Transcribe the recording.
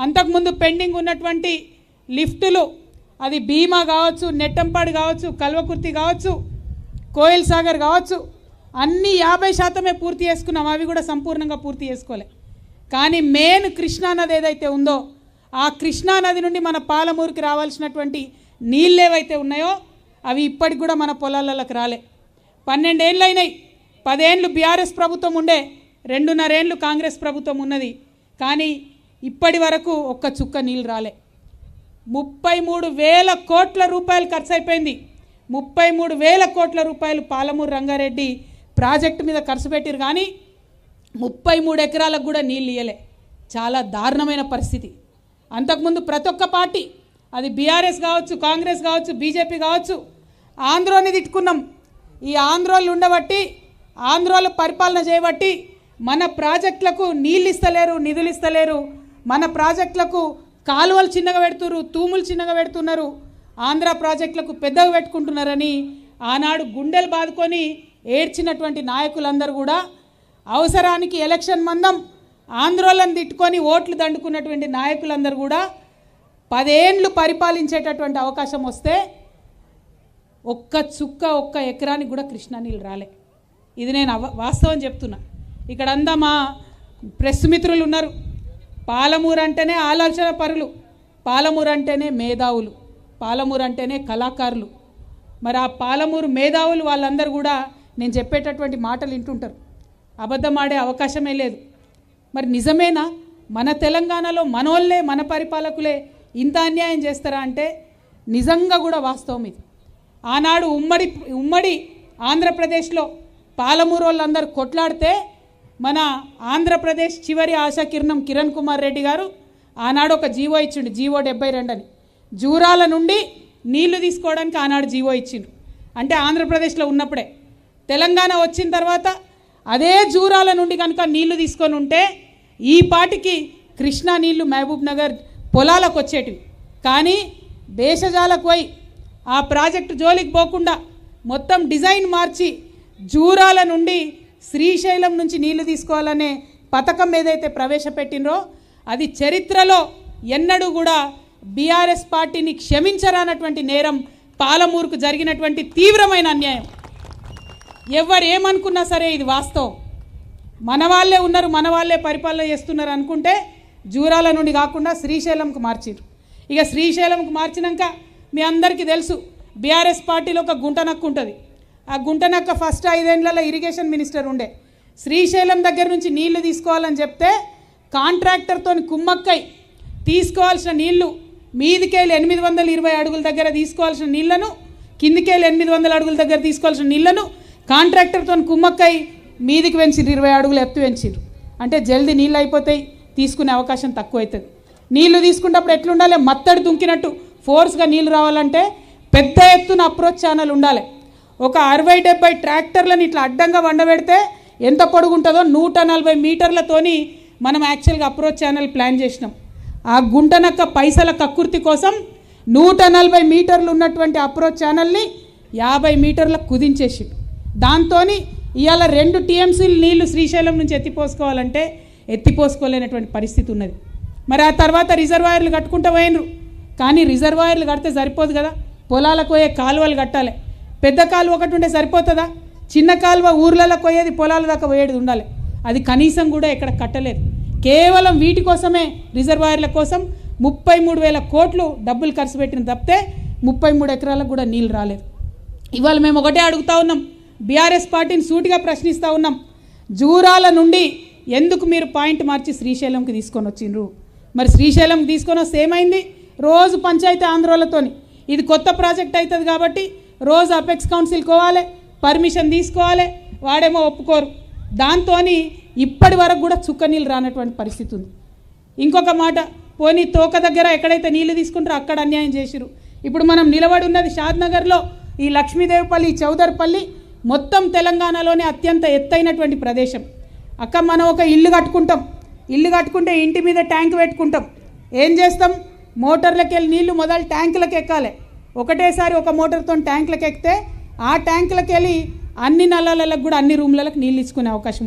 అంతకుముందు పెండింగ్ ఉన్నటువంటి లిఫ్టులు, అది భీమా కావచ్చు, నెట్టంపాడు కావచ్చు, కల్వకుర్తి కావచ్చు, కోయిల్ సాగర్ కావచ్చు, అన్నీ 50% పూర్తి చేసుకున్నాం. అవి కూడా సంపూర్ణంగా పూర్తి చేసుకోలే. కానీ మెయిన్ కృష్ణానది ఏదైతే ఉందో ఆ కృష్ణానది నుండి మన పాలమూరుకి రావాల్సినటువంటి నీళ్ళు ఏవైతే ఉన్నాయో అవి ఇప్పటికి కూడా మన పొలాలలోకి రాలే. 12 ఏళ్ళు అయినాయి. 10 ఏళ్ళు బీఆర్ఎస్ ప్రభుత్వం ఉండే, 2.5 ఏళ్ళు కాంగ్రెస్ ప్రభుత్వం ఉన్నది. కానీ ఇప్పటి వరకు ఒక్క చుక్క నీళ్ళు రాలే. 33,000 కోట్ల రూపాయలు ఖర్చు అయిపోయింది. 33,000 కోట్ల రూపాయలు పాలమూరు రంగారెడ్డి ప్రాజెక్టు మీద ఖర్చు పెట్టిరు. కానీ 33 ఎకరాలకు కూడా నీళ్ళు ఇయ్యలే. చాలా దారుణమైన పరిస్థితి. అంతకుముందు ప్రతి ఒక్క పార్టీ, అది బీఆర్ఎస్ కావచ్చు, కాంగ్రెస్ కావచ్చు, బీజేపీ కావచ్చు, ఆంధ్రోని తిట్టుకున్నాం. ఈ ఆంధ్రోళ్ళు ఉండబట్టి, ఆంధ్రోళ్ళు పరిపాలన చేయబట్టి మన ప్రాజెక్టులకు నీళ్ళు ఇస్తలేరు, నిధులు ఇస్తలేరు. మన ప్రాజెక్టులకు కాలువలు చిన్నగా పెడుతున్నారు, తూములు చిన్నగా పెడుతున్నారు, ఆంధ్ర ప్రాజెక్టులకు పెద్దగా పెట్టుకుంటున్నారని ఆనాడు గుండెలు బాదుకొని ఏడ్చినటువంటి నాయకులందరూ కూడా అవసరానికి ఎలక్షన్ మందం ఆంధ్రోళ్ళని తిట్టుకొని ఓట్లు దండుకున్నటువంటి నాయకులందరూ కూడా 10 ఏళ్ళు పరిపాలించేటటువంటి అవకాశం వస్తే ఒక్క చుక్క, ఒక్క ఎకరానికి కూడా కృష్ణా నీళ్ళు రాలే. ఇది నేను వాస్తవం చెప్తున్నా. ఇక్కడ అంతా మా ప్రెస్ మిత్రులు ఉన్నారు. పాలమూరు అంటేనే ఆలోచన పరులు, పాలమూరు అంటేనే మేధావులు, పాలమూరు అంటేనే కళాకారులు. మరి ఆ పాలమూరు మేధావులు వాళ్ళందరూ కూడా నేను చెప్పేటటువంటి మాటలు వింటుంటారు. అబద్ధం ఆడే అవకాశమే లేదు. మరి నిజమేనా మన తెలంగాణలో మనోళ్ళే, మన పరిపాలకులే ఇంత అన్యాయం చేస్తారా అంటే నిజంగా కూడా వాస్తవం ఇది. ఆనాడు ఉమ్మడి ఆంధ్రప్రదేశ్లో పాలమూరు వాళ్ళందరూ కొట్లాడితే మన ఆంధ్రప్రదేశ్ చివరి ఆశాకిరణం కిరణ్ కుమార్ రెడ్డి గారు ఆనాడు ఒక జీవో ఇచ్చిండు, జీవో 72 అని. జూరాల నుండి నీళ్లు తీసుకోవడానికి ఆనాడు జీవో ఇచ్చిండు. అంటే ఆంధ్రప్రదేశ్లో ఉన్నప్పుడే. తెలంగాణ వచ్చిన తర్వాత అదే జూరాల నుండి కనుక నీళ్లు తీసుకొని ఉంటే ఈ పాటికి కృష్ణా నీళ్లు మహబూబ్ నగర్ పొలాలకు వచ్చేటివి. కానీ దేశజాలకు పోయి ఆ ప్రాజెక్టు జోలికి పోకుండా మొత్తం డిజైన్ మార్చి జూరాల నుండి శ్రీశైలం నుంచి నీళ్లు తీసుకోవాలనే పథకం ఏదైతే ప్రవేశపెట్టినరో అది చరిత్రలో ఎన్నడూ కూడా బీఆర్ఎస్ పార్టీని క్షమించరానటువంటి నేరం, పాలమూరుకు జరిగినటువంటి తీవ్రమైన అన్యాయం. ఎవరు ఏమనుకున్నా సరే ఇది వాస్తవం. మన వాళ్ళే ఉన్నారు, మన వాళ్ళే పరిపాలన చేస్తున్నారు అనుకుంటే జూరాల నుండి కాకుండా శ్రీశైలంకు మార్చిరు. ఇక శ్రీశైలంకు మార్చినాక మీ అందరికీ తెలుసు బీఆర్ఎస్ పార్టీలో ఒక గుంటనక్క ఉంటుంది. ఆ గుంటనక్క ఫస్ట్ 5 ఏళ్లలో ఇరిగేషన్ మినిస్టర్ ఉండే. శ్రీశైలం దగ్గర నుంచి నీళ్లు తీసుకోవాలని చెప్తే కాంట్రాక్టర్తో కుమ్మక్కై తీసుకోవాల్సిన నీళ్లు మీదికేళ్ళు 820 అడుగుల దగ్గర తీసుకోవాల్సిన నీళ్లను, కిందికేళ్ళు 800 అడుగుల దగ్గర తీసుకోవాల్సిన నీళ్లను కాంట్రాక్టర్తో కుమ్మక్కై మీదికి పెంచిరు, 20 అడుగులు ఎత్తు పెంచిరు. అంటే జల్దీ నీళ్ళు అయిపోతాయి, తీసుకునే అవకాశం తక్కువ అవుతుంది. నీళ్లు తీసుకున్నప్పుడు ఎట్లుండాలి, మత్తడి దుంకినట్టు ఫోర్స్గా నీళ్ళు రావాలంటే పెద్ద ఎత్తున అప్రోచ్ ఛానల్ ఉండాలి. ఒక 60-70 ట్రాక్టర్లను ఇట్లా అడ్డంగా వండబెడితే ఎంత పొడుగుంటుందో 140 మీటర్లతోని మనం యాక్చువల్గా అప్రోచ్ ఛానల్ ప్లాన్ చేసినాం. ఆ గుంటనక్క పైసల కక్కుర్తి కోసం 140 మీటర్లు ఉన్నటువంటి అప్రోచ్ ఛానల్ని 50 మీటర్లకు కుదించేసి దాంతో ఇవాళ 2 టీఎంసీలు నీళ్లు శ్రీశైలం నుంచి ఎత్తిపోసుకోవాలంటే ఎత్తిపోసుకోలేనటువంటి పరిస్థితి ఉన్నది. మరి ఆ తర్వాత రిజర్వాయర్లు కట్టుకుంటూ పోయినరు. కానీ రిజర్వాయర్లు కడితే సరిపోదు కదా, పొలాలకు పోయే కాలువలు కట్టాలి. పెద్ద కాలువ ఒకటి ఉంటే సరిపోతుందా? చిన్న కాలువ ఊర్లకు పోయేది పొలాల దాకా పోయేది ఉండాలి. అది కనీసం కూడా ఇక్కడ కట్టలేదు. కేవలం వీటి కోసమే, రిజర్వాయర్ల కోసం 33,000 కోట్లు డబ్బులు ఖర్చు పెట్టిన తప్పితే 33 ఎకరాలకు కూడా నీళ్ళు రాలేదు. ఇవాళ మేము ఒకటే అడుగుతూ ఉన్నాం, బీఆర్ఎస్ పార్టీని సూటిగా ప్రశ్నిస్తూ ఉన్నాం. జూరాల నుండి ఎందుకు మీరు పాయింట్ మార్చి శ్రీశైలంకి తీసుకొని వచ్చిండ్రు? మరి శ్రీశైలంకి తీసుకొని వస్తే ఏమైంది? రోజు పంచాయతీ ఆంధ్రోలతోని ఇది కొత్త ప్రాజెక్ట్ అవుతుంది కాబట్టి రోజు అపెక్స్ కౌన్సిల్ కోవాలి, పర్మిషన్ తీసుకోవాలి, వాడేమో ఒప్పుకోరు. దాంతో ఇప్పటి వరకు కూడా చుక్క నీళ్ళు రానటువంటి పరిస్థితి ఉంది. ఇంకొక మాట, పోనీ తోక దగ్గర ఎక్కడైతే నీళ్లు తీసుకుంటారో అక్కడ అన్యాయం చేసిరు. ఇప్పుడు మనం నిలబడి ఉన్నది షాద్నగర్లో, ఈ లక్ష్మీదేవిపల్లి, చౌదర్పల్లి మొత్తం తెలంగాణలోనే అత్యంత ఎత్తైనటువంటి ప్రదేశం. అక్క మనం ఒక ఇల్లు కట్టుకుంటాం, ఇల్లు కట్టుకుంటే ఇంటి మీద ట్యాంక్ పెట్టుకుంటాం. ఏం చేస్తాం? మోటార్లకు వెళ్ళి నీళ్లు మొదలు ట్యాంకులకు ఎక్కాలి. ఒకటేసారి ఒక మోటార్తో ట్యాంకులకు ఎక్కితే ఆ ట్యాంకులకు వెళ్ళి అన్ని నల్లాలకు కూడా అన్ని రూమ్లకు నీళ్ళు ఇచ్చుకునే అవకాశం